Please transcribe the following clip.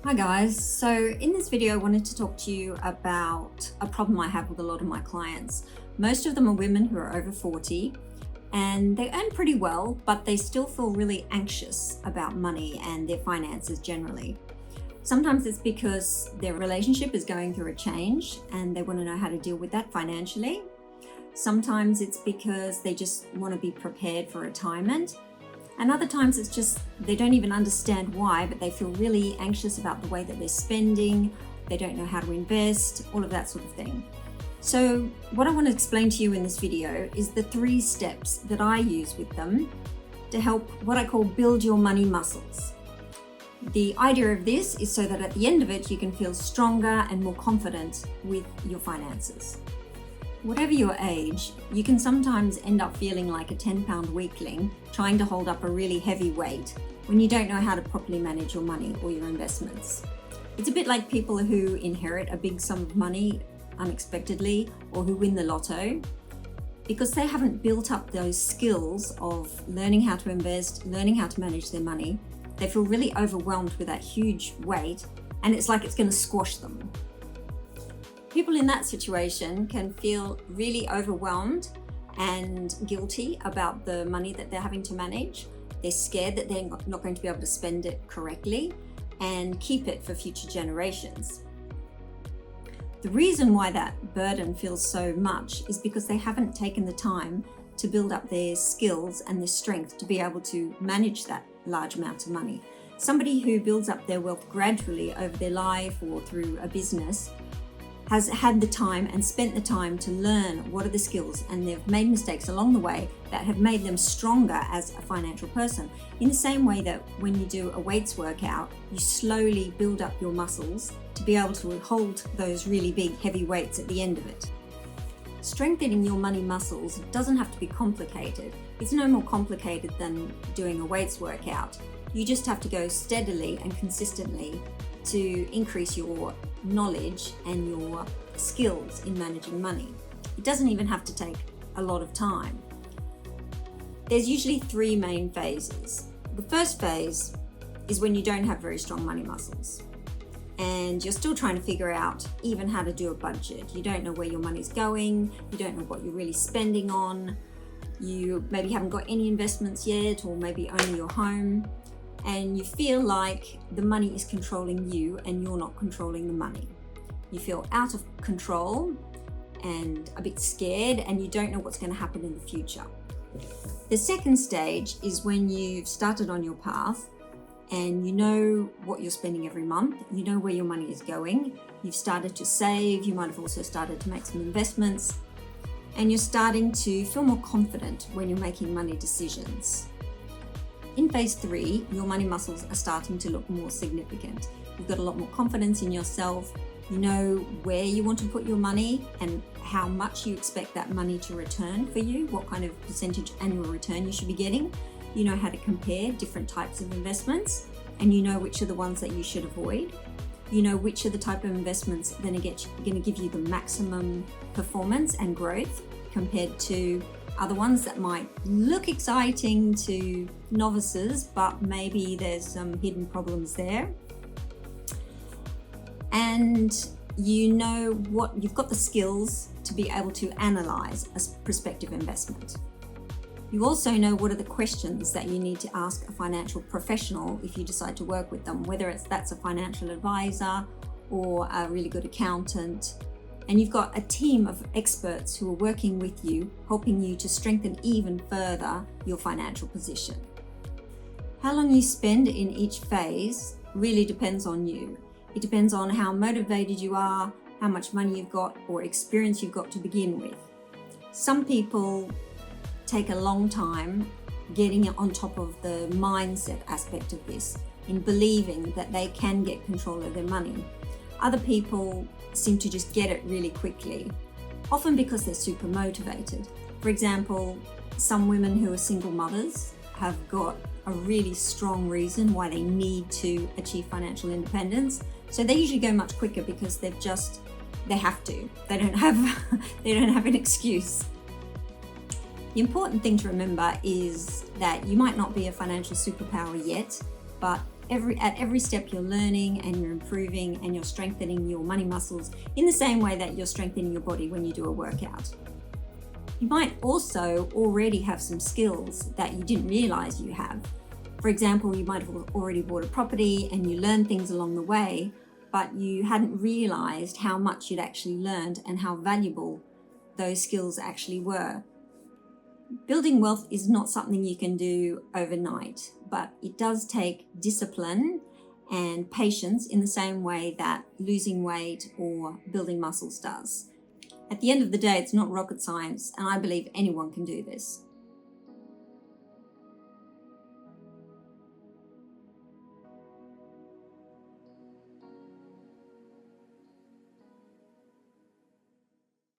Hi guys, so in this video I wanted to talk to you about a problem I have with a lot of my clients. Most of them are women who are over 40 and they earn pretty well, but they still feel really anxious about money and their finances generally. Sometimes it's because their relationship is going through a change and they want to know how to deal with that financially. Sometimes it's because they just want to be prepared for retirement. And other times it's just they don't even understand why, but they feel really anxious about the way that they're spending. They don't know how to invest, all of that sort of thing. So what I want to explain to you in this video is the 3 steps that I use with them to help what I call build your money muscles. The idea of this is so that at the end of it, you can feel stronger and more confident with your finances. Whatever your age, you can sometimes end up feeling like a 10-pound weakling trying to hold up a really heavy weight when you don't know how to properly manage your money or your investments. It's a bit like people who inherit a big sum of money unexpectedly or who win the lotto. Because they haven't built up those skills of learning how to invest, learning how to manage their money, they feel really overwhelmed with that huge weight and it's like it's going to squash them. People in that situation can feel really overwhelmed and guilty about the money that they're having to manage. They're scared that they're not going to be able to spend it correctly and keep it for future generations. The reason why that burden feels so much is because they haven't taken the time to build up their skills and their strength to be able to manage that large amount of money. Somebody who builds up their wealth gradually over their life or through a business has had the time and spent the time to learn what are the skills, and they've made mistakes along the way that have made them stronger as a financial person. In the same way that when you do a weights workout, you slowly build up your muscles to be able to hold those really big heavy weights at the end of it. Strengthening your money muscles doesn't have to be complicated. It's no more complicated than doing a weights workout. You just have to go steadily and consistently to increase your knowledge and your skills in managing money. It doesn't even have to take a lot of time. There's usually 3 main phases. The first phase is when you don't have very strong money muscles and you're still trying to figure out even how to do a budget. You don't know where your money's going, you don't know what you're really spending on, you maybe haven't got any investments yet, or maybe only your home, and you feel like the money is controlling you and you're not controlling the money. You feel out of control and a bit scared, and you don't know what's going to happen in the future. The second stage is when you've started on your path and you know what you're spending every month, you know where your money is going, you've started to save, you might have also started to make some investments, and you're starting to feel more confident when you're making money decisions. In phase 3, your money muscles are starting to look more significant. You've got a lot more confidence in yourself. You know where you want to put your money and how much you expect that money to return for you, what kind of percentage annual return you should be getting. You know how to compare different types of investments, and you know which are the ones that you should avoid. You know which are the type of investments that are going to give you the maximum performance and growth compared to other ones that might look exciting to novices, but maybe there's some hidden problems there. And you know what, you've got the skills to be able to analyze a prospective investment. You also know what are the questions that you need to ask a financial professional if you decide to work with them, whether that's a financial advisor or a really good accountant. And you've got a team of experts who are working with you, helping you to strengthen even further your financial position. How long you spend in each phase really depends on you. It depends on how motivated you are, how much money you've got or experience you've got to begin with. Some people take a long time getting on top of the mindset aspect of this, in believing that they can get control of their money. Other people seem to just get it really quickly, often because they're super motivated. For example, some women who are single mothers have got a really strong reason why they need to achieve financial independence. So they usually go much quicker because they have to. They don't have an excuse. The important thing to remember is that you might not be a financial superpower yet, but at every step you're learning and you're improving and you're strengthening your money muscles in the same way that you're strengthening your body when you do a workout. You might also already have some skills that you didn't realize you have. For example, you might have already bought a property and you learned things along the way, but you hadn't realized how much you'd actually learned and how valuable those skills actually were. Building wealth is not something you can do overnight, but it does take discipline and patience in the same way that losing weight or building muscles does. At the end of the day, it's not rocket science, and I believe anyone can do this.